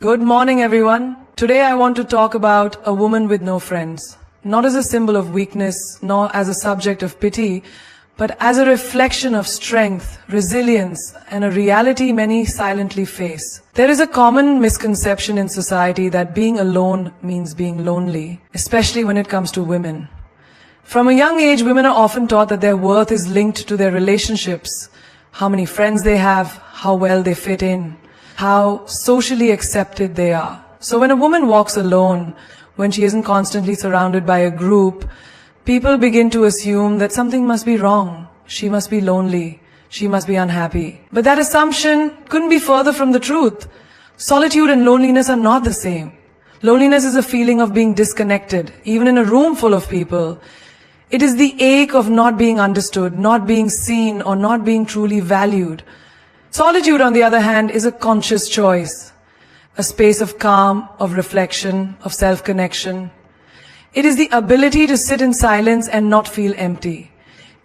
Good morning, everyone. Today I want to talk about a woman with no friends, not as a symbol of weakness, nor as a subject of pity, but as a reflection of strength, resilience, and a reality many silently face. There is a common misconception in society that being alone means being lonely, especially when it comes to women. From a young age, women are often taught that their worth is linked to their relationships, how many friends they have, how well they fit in, how socially accepted they are. So when a woman walks alone, when she isn't constantly surrounded by a group, people begin to assume that something must be wrong. She must be lonely. She must be unhappy. But that assumption couldn't be further from the truth. Solitude and loneliness are not the same. Loneliness is a feeling of being disconnected, even in a room full of people. It is the ache of not being understood, not being seen, or not being truly valued. Solitude, on the other hand, is a conscious choice, a space of calm, of reflection, of self-connection. It is the ability to sit in silence and not feel empty.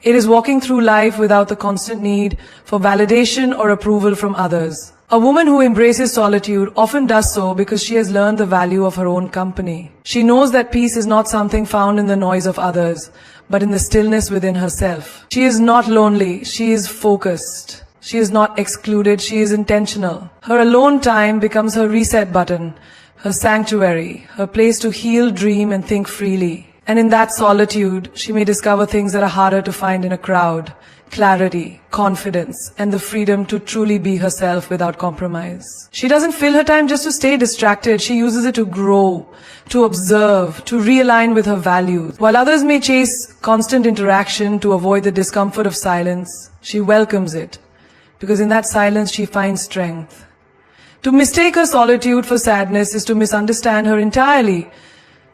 It is walking through life without the constant need for validation or approval from others. A woman who embraces solitude often does so because she has learned the value of her own company. She knows that peace is not something found in the noise of others, but in the stillness within herself. She is not lonely, she is focused. She is not excluded, she is intentional. Her alone time becomes her reset button, her sanctuary, her place to heal, dream, and think freely. And in that solitude, she may discover things that are harder to find in a crowd: clarity, confidence, and the freedom to truly be herself without compromise. She doesn't fill her time just to stay distracted. She uses it to grow, to observe, to realign with her values. While others may chase constant interaction to avoid the discomfort of silence, she welcomes it, because in that silence she finds strength. To mistake her solitude for sadness is to misunderstand her entirely.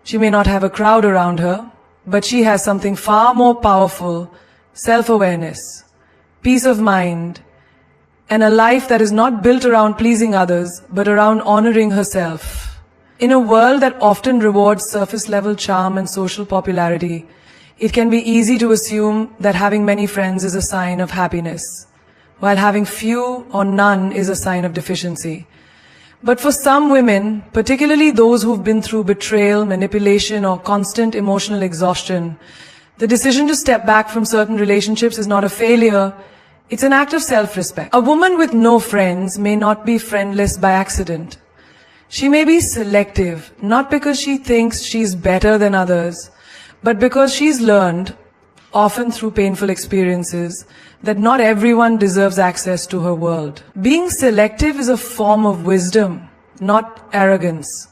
She may not have a crowd around her, but she has something far more powerful: self-awareness, peace of mind, and a life that is not built around pleasing others, but around honoring herself. In a world that often rewards surface-level charm and social popularity, it can be easy to assume that having many friends is a sign of happiness, while having few or none is a sign of deficiency. But for some women, particularly those who've been through betrayal, manipulation, or constant emotional exhaustion, the decision to step back from certain relationships is not a failure, it's an act of self-respect. A woman with no friends may not be friendless by accident. She may be selective, not because she thinks she's better than others, but because she's learned, often through painful experiences, that not everyone deserves access to her world. Being selective is a form of wisdom, not arrogance.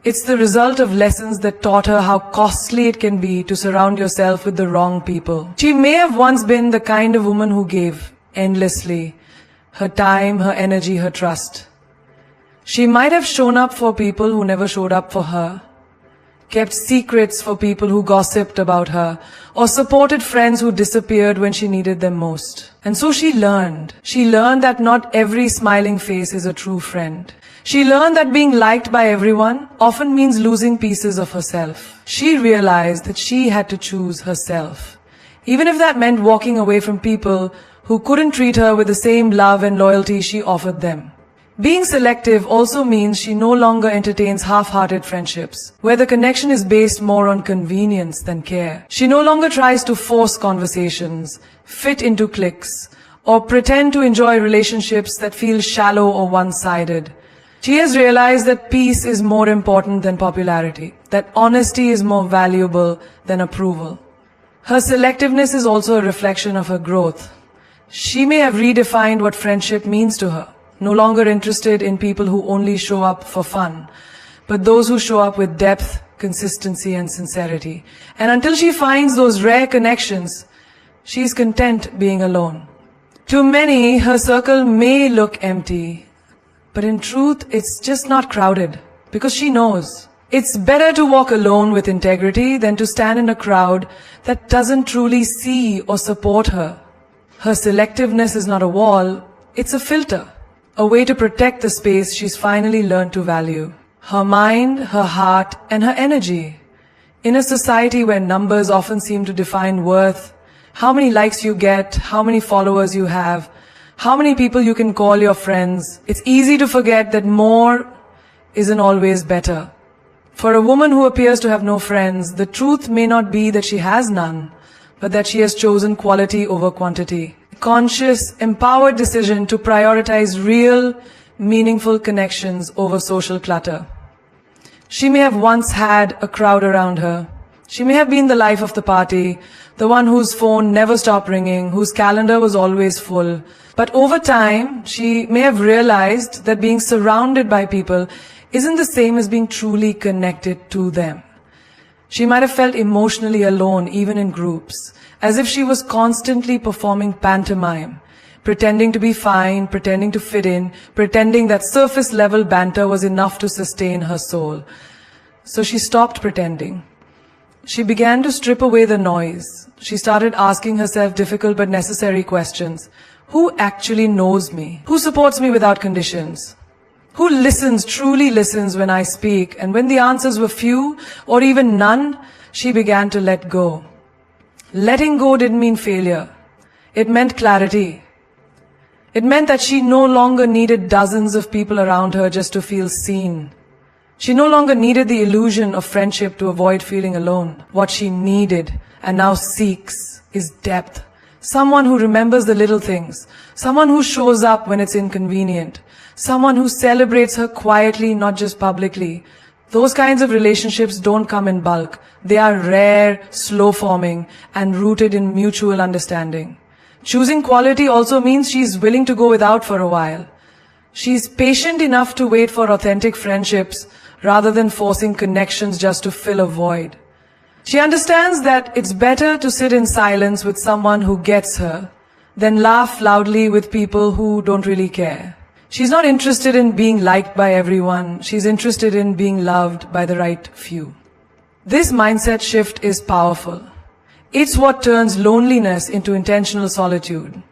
It's the result of lessons that taught her how costly it can be to surround yourself with the wrong people. She may have once been the kind of woman who gave endlessly, her time, her energy, her trust. She might have shown up for people who never showed up for her, kept secrets for people who gossiped about her, or supported friends who disappeared when she needed them most. And so she learned. She learned that not every smiling face is a true friend. She learned that being liked by everyone often means losing pieces of herself. She realized that she had to choose herself, even if that meant walking away from people who couldn't treat her with the same love and loyalty she offered them. Being selective also means she no longer entertains half-hearted friendships, where the connection is based more on convenience than care. She no longer tries to force conversations, fit into cliques, or pretend to enjoy relationships that feel shallow or one-sided. She has realized that peace is more important than popularity, that honesty is more valuable than approval. Her selectiveness is also a reflection of her growth. She may have redefined what friendship means to her, no longer interested in people who only show up for fun, but those who show up with depth, consistency, and sincerity. And until she finds those rare connections, she's content being alone. To many, her circle may look empty, but in truth, it's just not crowded, because she knows. It's better to walk alone with integrity than to stand in a crowd that doesn't truly see or support her. Her selectiveness is not a wall, it's a filter. A way to protect the space she's finally learned to value. Her mind, her heart, and her energy. In a society where numbers often seem to define worth, how many likes you get, how many followers you have, how many people you can call your friends. It's easy to forget that more isn't always better. For a woman who appears to have no friends, the truth may not be that she has none, but that she has chosen quality over quantity. A conscious, empowered decision to prioritize real, meaningful connections over social clutter. She may have once had a crowd around her. She may have been the life of the party, the one whose phone never stopped ringing, whose calendar was always full. But over time, she may have realized that being surrounded by people isn't the same as being truly connected to them. She might have felt emotionally alone, even in groups, as if she was constantly performing pantomime, pretending to be fine, pretending to fit in, pretending that surface-level banter was enough to sustain her soul. So she stopped pretending. She began to strip away the noise. She started asking herself difficult but necessary questions. Who actually knows me? Who supports me without conditions? Who listens, truly listens when I speak? And when the answers were few or even none, she began to let go. Letting go didn't mean failure. It meant clarity. It meant that she no longer needed dozens of people around her just to feel seen. She no longer needed the illusion of friendship to avoid feeling alone. What she needed and now seeks is depth. Someone who remembers the little things. Someone who shows up when it's inconvenient. Someone who celebrates her quietly, not just publicly. Those kinds of relationships don't come in bulk. They are rare, slow-forming, and rooted in mutual understanding. Choosing quality also means she's willing to go without for a while. She's patient enough to wait for authentic friendships rather than forcing connections just to fill a void. She understands that it's better to sit in silence with someone who gets her than laugh loudly with people who don't really care. She's not interested in being liked by everyone. She's interested in being loved by the right few. This mindset shift is powerful. It's what turns loneliness into intentional solitude.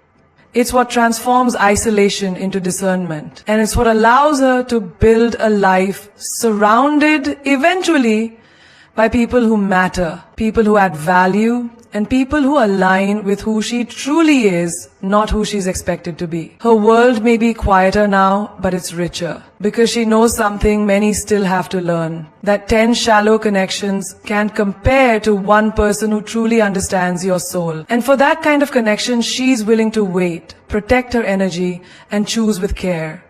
It's what transforms isolation into discernment. And it's what allows her to build a life surrounded eventually by people who matter, people who add value, and people who align with who she truly is, not who she's expected to be. Her world may be quieter now, but it's richer, because she knows something many still have to learn, that 10 shallow connections can't compare to one person who truly understands your soul. And for that kind of connection, she's willing to wait, protect her energy, and choose with care.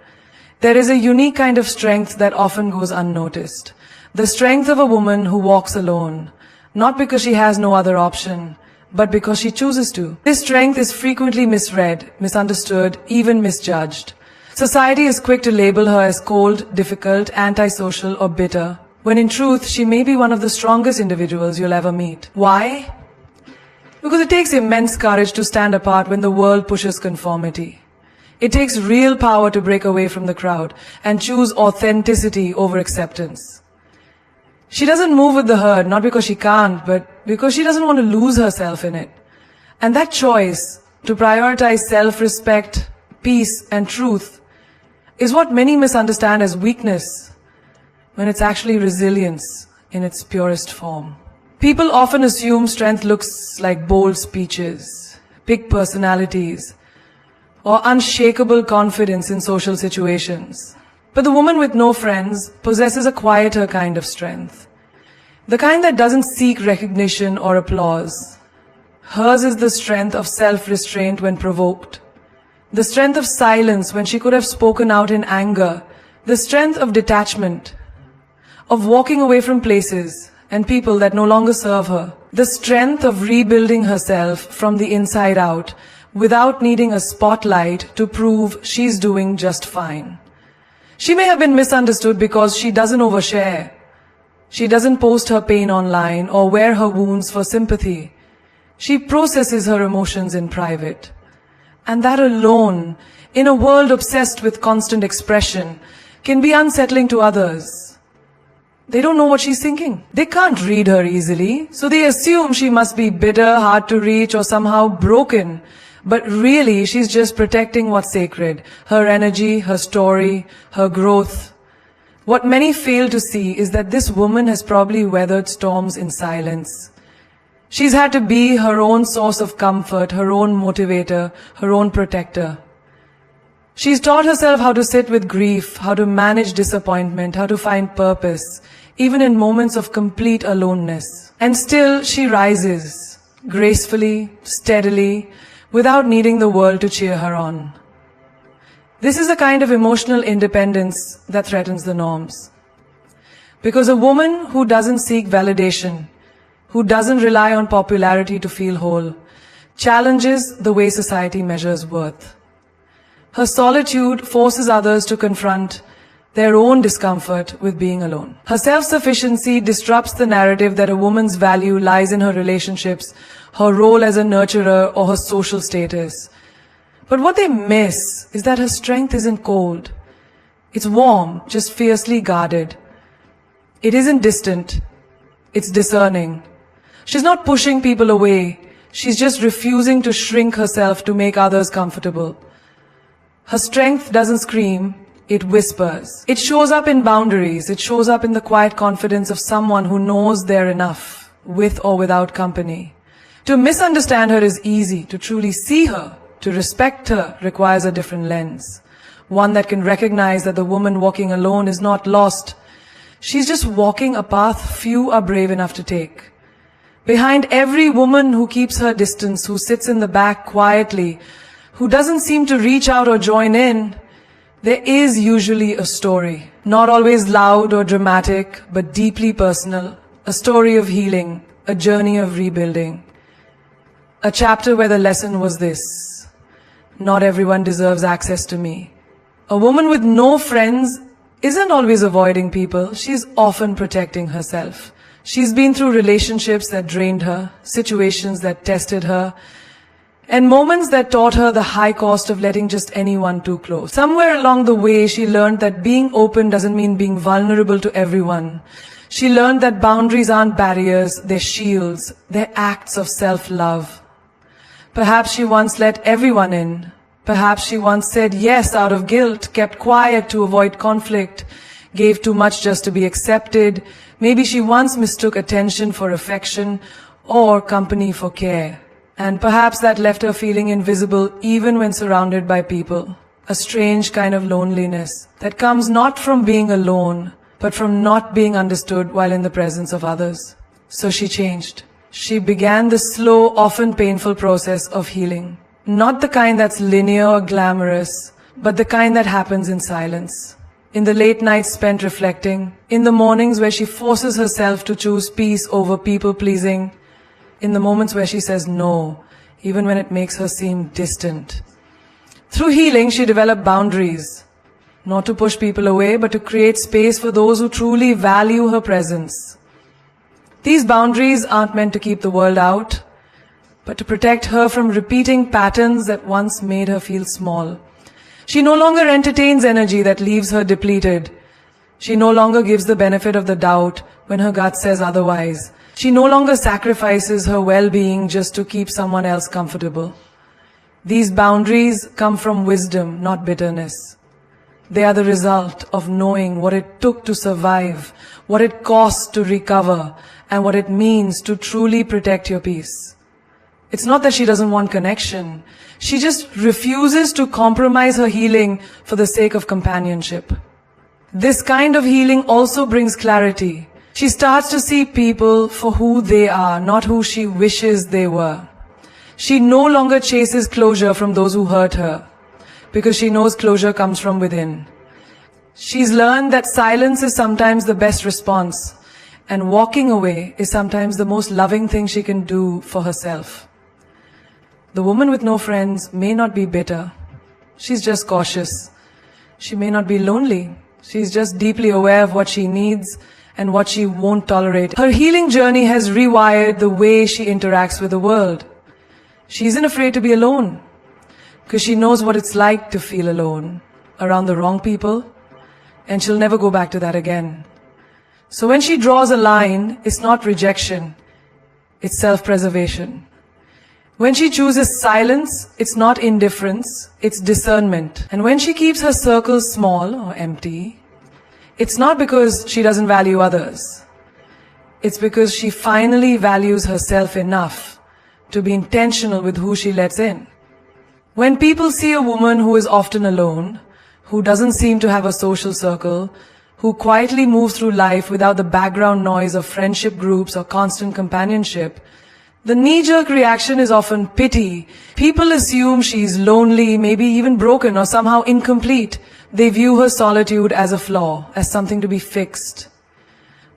There is a unique kind of strength that often goes unnoticed. The strength of a woman who walks alone, not because she has no other option, but because she chooses to. This strength is frequently misread, misunderstood, even misjudged. Society is quick to label her as cold, difficult, antisocial, or bitter, when in truth she may be one of the strongest individuals you'll ever meet. Why? Because it takes immense courage to stand apart when the world pushes conformity. It takes real power to break away from the crowd and choose authenticity over acceptance. She doesn't move with the herd, not because she can't, but because she doesn't want to lose herself in it. And that choice to prioritize self-respect, peace, and truth is what many misunderstand as weakness, when it's actually resilience in its purest form. People often assume strength looks like bold speeches, big personalities, or unshakable confidence in social situations. But the woman with no friends possesses a quieter kind of strength. The kind that doesn't seek recognition or applause. Hers is the strength of self-restraint when provoked. The strength of silence when she could have spoken out in anger. The strength of detachment. Of walking away from places and people that no longer serve her. The strength of rebuilding herself from the inside out without needing a spotlight to prove she's doing just fine. She may have been misunderstood because she doesn't overshare. She doesn't post her pain online or wear her wounds for sympathy. She processes her emotions in private. And that alone, in a world obsessed with constant expression, can be unsettling to others. They don't know what she's thinking. They can't read her easily, so they assume she must be bitter, hard to reach, or somehow broken. But really, she's just protecting what's sacred. Her energy, her story, her growth. What many fail to see is that this woman has probably weathered storms in silence. She's had to be her own source of comfort, her own motivator, her own protector. She's taught herself how to sit with grief, how to manage disappointment, how to find purpose, even in moments of complete aloneness. And still she rises, gracefully, steadily, without needing the world to cheer her on. This is a kind of emotional independence that threatens the norms. Because a woman who doesn't seek validation, who doesn't rely on popularity to feel whole, challenges the way society measures worth. Her solitude forces others to confront their own discomfort with being alone. Her self-sufficiency disrupts the narrative that a woman's value lies in her relationships, her role as a nurturer, or her social status. But what they miss is that her strength isn't cold. It's warm, just fiercely guarded. It isn't distant. It's discerning. She's not pushing people away. She's just refusing to shrink herself to make others comfortable. Her strength doesn't scream, it whispers. It shows up in boundaries. It shows up in the quiet confidence of someone who knows they're enough, with or without company. To misunderstand her is easy. To truly see her, to respect her, requires a different lens. One that can recognize that the woman walking alone is not lost. She's just walking a path few are brave enough to take. Behind every woman who keeps her distance, who sits in the back quietly, who doesn't seem to reach out or join in, there is usually a story. Not always loud or dramatic, but deeply personal. A story of healing, a journey of rebuilding. A chapter where the lesson was this: not everyone deserves access to me. A woman with no friends isn't always avoiding people. She's often protecting herself. She's been through relationships that drained her, situations that tested her, and moments that taught her the high cost of letting just anyone too close. Somewhere along the way, she learned that being open doesn't mean being vulnerable to everyone. She learned that boundaries aren't barriers, they're shields, they're acts of self-love. Perhaps she once let everyone in. Perhaps she once said yes out of guilt, kept quiet to avoid conflict, gave too much just to be accepted. Maybe she once mistook attention for affection or company for care. And perhaps that left her feeling invisible even when surrounded by people. A strange kind of loneliness that comes not from being alone, but from not being understood while in the presence of others. So she changed. She began the slow, often painful process of healing. Not the kind that's linear or glamorous, but the kind that happens in silence. In the late nights spent reflecting, in the mornings where she forces herself to choose peace over people-pleasing, in the moments where she says no, even when it makes her seem distant. Through healing, she developed boundaries, not to push people away, but to create space for those who truly value her presence. These boundaries aren't meant to keep the world out, but to protect her from repeating patterns that once made her feel small. She no longer entertains energy that leaves her depleted. She no longer gives the benefit of the doubt when her gut says otherwise. She no longer sacrifices her well-being just to keep someone else comfortable. These boundaries come from wisdom, not bitterness. They are the result of knowing what it took to survive, what it costs to recover, and what it means to truly protect your peace. It's not that she doesn't want connection. She just refuses to compromise her healing for the sake of companionship. This kind of healing also brings clarity. She starts to see people for who they are, not who she wishes they were. She no longer chases closure from those who hurt her, because she knows closure comes from within. She's learned that silence is sometimes the best response, and walking away is sometimes the most loving thing she can do for herself. The woman with no friends may not be bitter. She's just cautious. She may not be lonely. She's just deeply aware of what she needs and what she won't tolerate. Her healing journey has rewired the way she interacts with the world. She isn't afraid to be alone, because she knows what it's like to feel alone, around the wrong people, and she'll never go back to that again. So when she draws a line, it's not rejection, it's self-preservation. When she chooses silence, it's not indifference, it's discernment. And when she keeps her circles small or empty, it's not because she doesn't value others. It's because she finally values herself enough to be intentional with who she lets in. When people see a woman who is often alone, who doesn't seem to have a social circle, who quietly moves through life without the background noise of friendship groups or constant companionship, the knee-jerk reaction is often pity. People assume she's lonely, maybe even broken or somehow incomplete. They view her solitude as a flaw, as something to be fixed.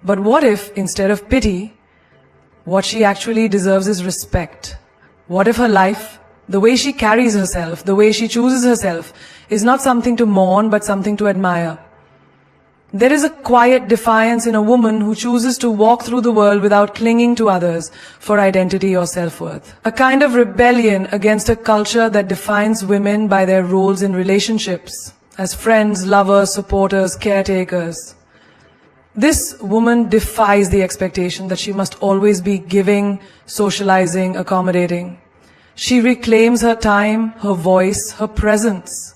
But what if, instead of pity, what she actually deserves is respect? What if her life, the way she carries herself, the way she chooses herself, is not something to mourn but something to admire? There is a quiet defiance in a woman who chooses to walk through the world without clinging to others for identity or self-worth. A kind of rebellion against a culture that defines women by their roles in relationships, as friends, lovers, supporters, caretakers. This woman defies the expectation that she must always be giving, socializing, accommodating. She reclaims her time, her voice, her presence.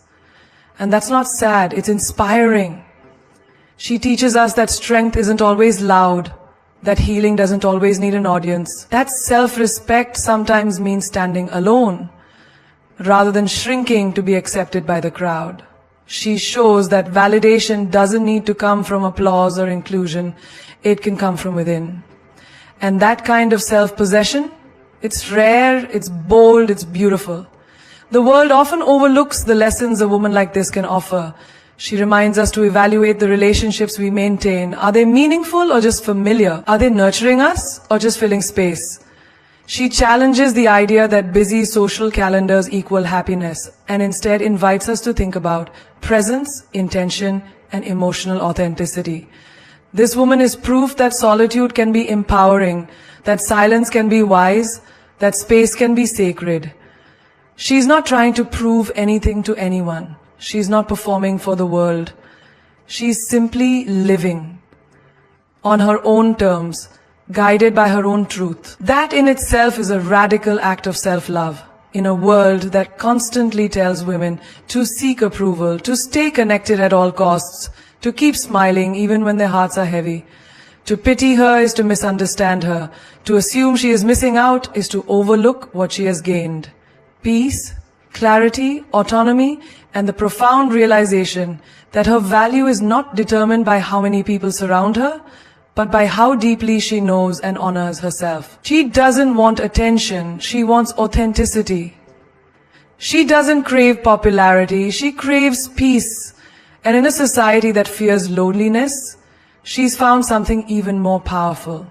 And that's not sad, it's inspiring. She teaches us that strength isn't always loud, that healing doesn't always need an audience, that self-respect sometimes means standing alone, rather than shrinking to be accepted by the crowd. She shows that validation doesn't need to come from applause or inclusion, it can come from within. And that kind of self-possession, it's rare, it's bold, it's beautiful. The world often overlooks the lessons a woman like this can offer. She reminds us to evaluate the relationships we maintain. Are they meaningful or just familiar? Are they nurturing us or just filling space? She challenges the idea that busy social calendars equal happiness and instead invites us to think about presence, intention, and emotional authenticity. This woman is proof that solitude can be empowering, that silence can be wise, that space can be sacred. She's not trying to prove anything to anyone. She's not performing for the world. She's simply living on her own terms, guided by her own truth. That in itself is a radical act of self-love in a world that constantly tells women to seek approval, to stay connected at all costs, to keep smiling even when their hearts are heavy. To pity her is to misunderstand her. To assume she is missing out is to overlook what she has gained. Peace, clarity, autonomy, and the profound realization that her value is not determined by how many people surround her, but by how deeply she knows and honors herself. She doesn't want attention, she wants authenticity. She doesn't crave popularity, she craves peace. And in a society that fears loneliness, she's found something even more powerful.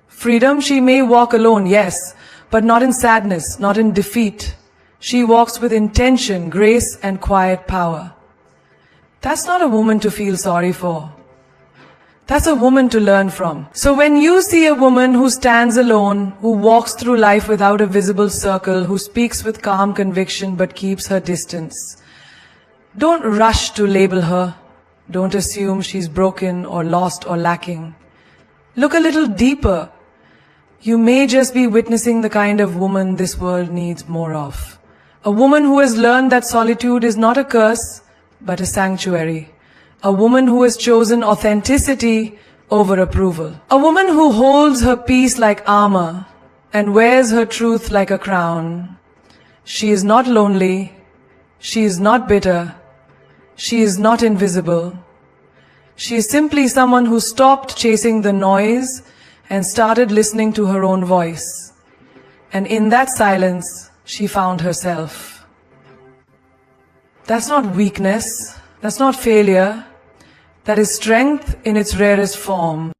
Freedom, she may walk alone, yes, but not in sadness, not in defeat. She walks with intention, grace, and quiet power. That's not a woman to feel sorry for. That's a woman to learn from. So when you see a woman who stands alone, who walks through life without a visible circle, who speaks with calm conviction but keeps her distance, don't rush to label her. Don't assume she's broken or lost or lacking. Look a little deeper. You may just be witnessing the kind of woman this world needs more of. A woman who has learned that solitude is not a curse, but a sanctuary. A woman who has chosen authenticity over approval. A woman who holds her peace like armor and wears her truth like a crown. She is not lonely. She is not bitter. She is not invisible. She is simply someone who stopped chasing the noise and started listening to her own voice. And in that silence, she found herself. That's not weakness. That's not failure. That is strength in its rarest form.